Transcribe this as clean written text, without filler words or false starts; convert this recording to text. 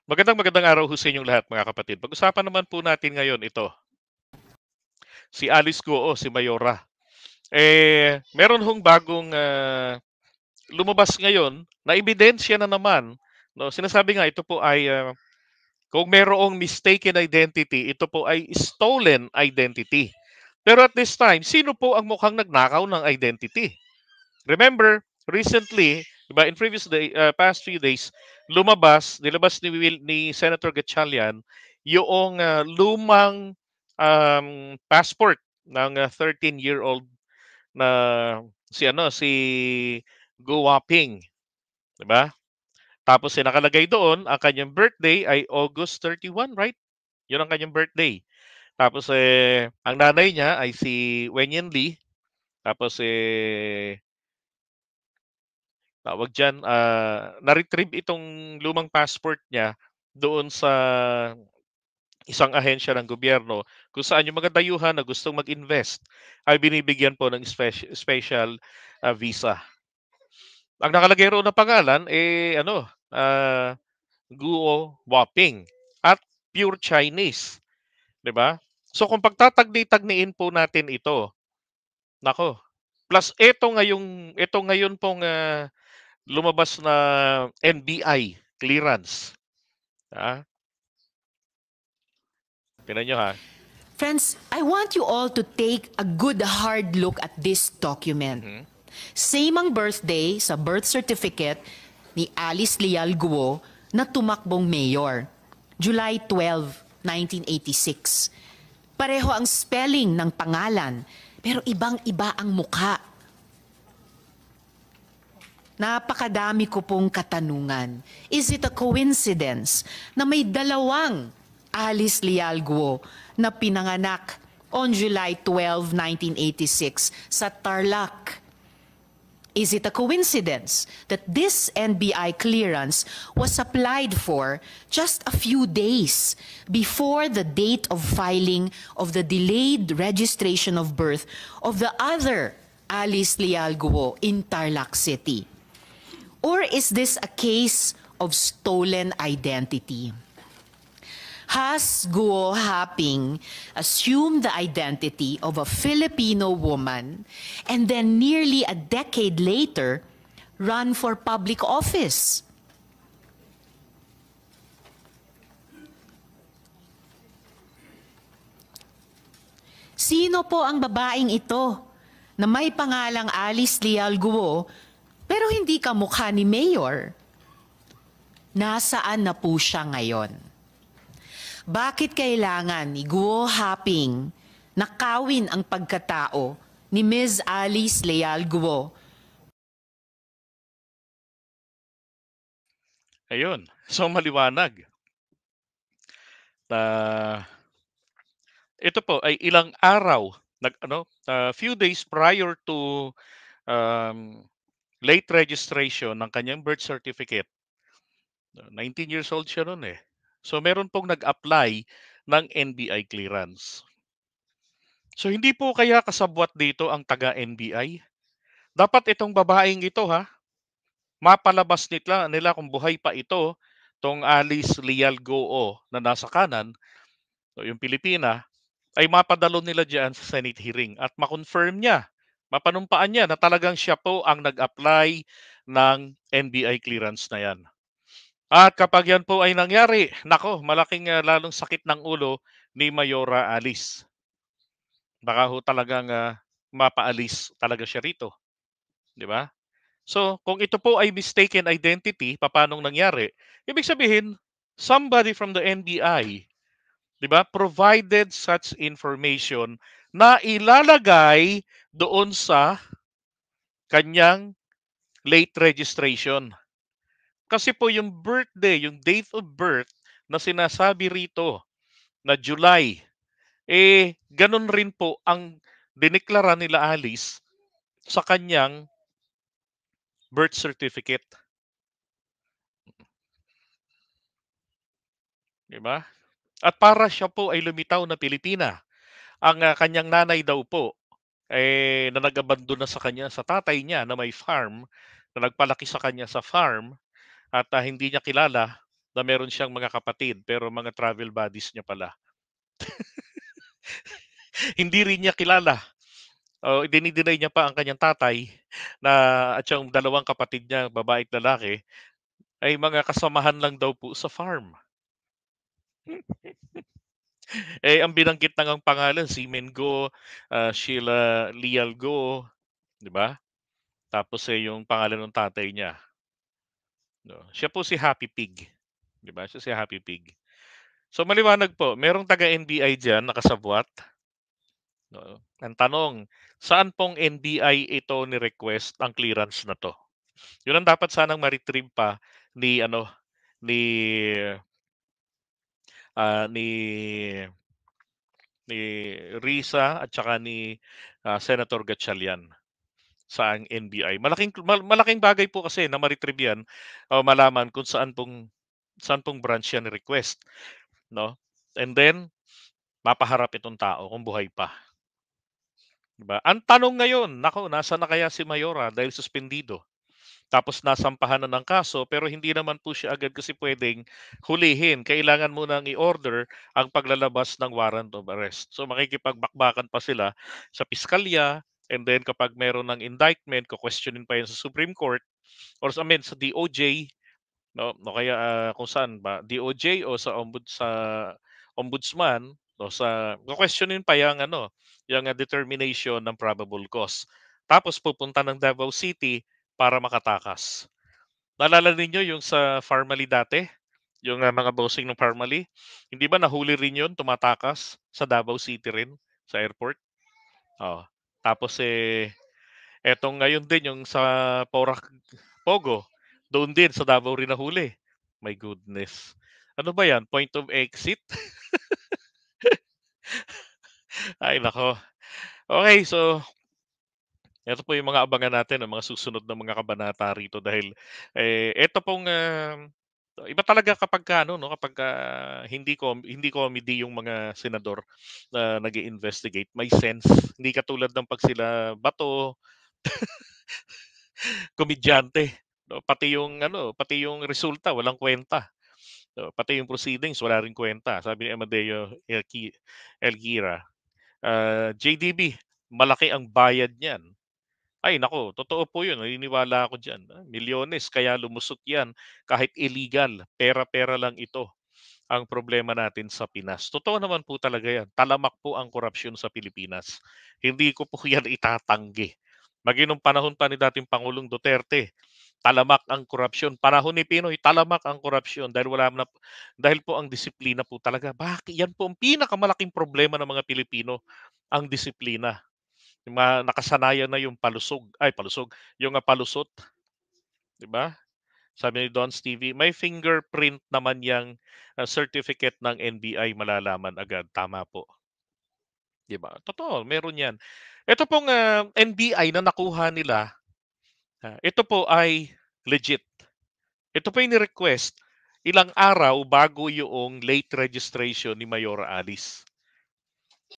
Magandang araw ho sa inyong lahat mga kapatid. Pag-usapan naman po natin ngayon ito, si Alice Goo, si Mayora. Meron hong bagong lumabas ngayon na ebidensya na naman. No, sinasabi nga ito po ay kung merong mistaken identity, ito po ay stolen identity. Pero at this time, sino po ang mukhang nagnakaw ng identity? Remember, recently, diba, in past few days, nilabas ni Senator Gatchalian yung lumang passport ng 13-year-old na si Go Waping, 'di ba? Tapos nakalagay doon ang kanyang birthday ay August 31, right? 'Yun ang kanyang birthday. Tapos ang nanay niya ay si Wenyan Lee. Tapos tawag diyan, na-retrieve itong lumang passport niya doon sa isang ahensya ng gobyerno kung saan yung mga dayuhan na gustong mag-invest ay binibigyan po ng special visa. Ang nakalagay roon na pangalan Guo Waping at pure Chinese, 'di ba? So kung pagtatagni-tagniin po natin ito, nako. Plus ito ngayon pong lumabas na NBI clearance. Ah, tingnan nyo ha. Friends, I want you all to take a good hard look at this document. Mhm. Same ang birthday sa birth certificate ni Alice Leal Guo na tumakbong mayor. July 12, 1986. Pareho ang spelling ng pangalan, pero ibang-iba ang mukha. Napakadami ko pong katanungan. Is it a coincidence na may dalawang Alice Leal Guo na pinanganak on July 12, 1986 sa Tarlac? Is it a coincidence that this NBI clearance was applied for just a few days before the date of filing of the delayed registration of birth of the other Alice Leal Guo in Tarlac City? Or is this a case of stolen identity? Has Guo Haping assumed the identity of a Filipino woman and then nearly a decade later run for public office? Sino po ang babaeng ito na may pangalang Alice Leal Guo pero hindi kamukha ni Mayor? Nasaan na po siya ngayon? Bakit kailangan ni Guo Haping nakawin ang pagkatao ni Ms. Alice Leal Guo? Ayun. So maliwanag na ito po ay ilang araw few days prior to um, late registration ng kanyang birth certificate. 19 years old siya noon eh. So meron pong nag-apply ng NBI clearance. So hindi po kaya kasabwat dito ang taga-NBI? Dapat itong babaeng ito mapalabas nila kung buhay pa ito, tong Alice Leal Goo na nasa kanan, so yung Pilipina, ay mapadalo nila diyan sa Senate hearing at ma-confirm niya, mapanumpaan niya na talagang siya po ang nag-apply ng NBI clearance na yan. At kapag yan po ay nangyari, nako, malaking lalong sakit ng ulo ni Mayora Alice. Baka ho talagang mapaalis talaga siya rito, di ba? So, kung ito po ay mistaken identity, papanong nangyari? Ibig sabihin, somebody from the NBI, di ba, provided such information na ilalagay doon sa kanyang late registration. Kasi po yung birthday, yung date of birth na sinasabi rito na July, ganun rin po ang dineklara nila Alice sa kanyang birth certificate. Di ba? At para siya po ay lumitaw na Pilipina. Ang kanyang nanay daw po na nag-abandon na sa kanya sa tatay niya na may farm, na nagpalaki sa kanya sa farm at hindi niya kilala. na meron siyang mga kapatid pero mga travel buddies niya pala. Hindi rin niya kilala. O dini-deny niya pa ang kanyang tatay na at yung dalawang kapatid niya, babae at lalaki, ay mga kasamahan lang daw po sa farm. Ang binanggit na ngang pangalan, si Mengo, Sheila Lial Go, 'di ba? Tapos, yung pangalan ng tatay niya, 'no, siya po si Happy Pig, 'di ba? Siya si Happy Pig. So maliwanag po, merong taga-NBI diyan nakasabwat, 'no. Ang tanong, saan pong NBI ito ni-request ang clearance na 'to? 'Yun ang dapat sanang ma-retrieve pa ni ano, ni, ni Risa at saka ni, Senator Gatchalian sa NBI. Malaking bagay po kasi na ma-retrieve 'yan o malaman kung saan pong branch yan ni-request, 'no? And then mapaharap itong tao kung buhay pa, 'di ba? Ang tanong ngayon, naku, nasaan na kaya si Mayora dahil suspendido? Tapos nasampahan na ng kaso pero hindi naman po siya agad kasi puwedeng hulihin. Kailangan munang i-order ang paglalabas ng warrant of arrest. So makikipagbakbakan pa sila sa piskalya, and then kapag meron ng indictment, ko-questionin pa 'yan sa Supreme Court or sa DOJ, 'no, o kaya, kung saan ba, DOJ o sa ombudsman o ko-questionin pa yang ano, yang, determination ng probable cause. Tapos pupunta ng Davao City para makatakas. Naalala ninyo yung sa Parmali dati, yung, mga bossing ng Parmali, hindi ba nahuli rin yun tumatakas sa Davao City rin, sa airport? Oo. Tapos, etong ngayon din yung sa Porac Pogo, doon din sa Davao rin nahuli. My goodness. Ano ba 'yan, point of exit? Ay naku. Okay, so eto po yung mga abangan natin, ang mga susunod na mga kabanata rito dahil, eto pong, iba talaga kapagka ano 'no, kapagka hindi comedy yung mga senador na nag-i-investigate, may sense. Hindi katulad ng 'pag sila Bato, komedyante, 'no, pati yung resulta walang kuwenta. Pati yung proceedings wala ring kuwenta. Sabi ni Amadeo Elguira, "JDB, malaki ang bayad niyan." Ay naku, totoo po 'yun, naniniwala ako diyan. Milyones kaya lumusot 'yan kahit illegal, pera-pera lang ito ang problema natin sa Pinas. Totoo naman po talaga 'yan, talamak po ang korapsyon sa Pilipinas. Hindi ko po 'yan itatanggi. Maging nung panahon pa ni dating Pangulong Duterte, talamak ang korapsyon. Panahon ni Pinoy, talamak ang korapsyon dahil po ang disiplina po talaga. 'Yan po ang pinakamalaking problema ng mga Pilipino, ang disiplina. Yung mga nakasanayan na yung palusog, yung, palusot, 'di ba? Sabi ni Don Stevie, "May fingerprint naman yang, certificate ng NBI, malalaman agad." Tama po, 'di ba? Totoo, meron 'yan. Ito pong, NBI na nakuha nila, ito po ay legit. Ito po yung ni-request ilang araw bago yung late registration ni Mayora Alice.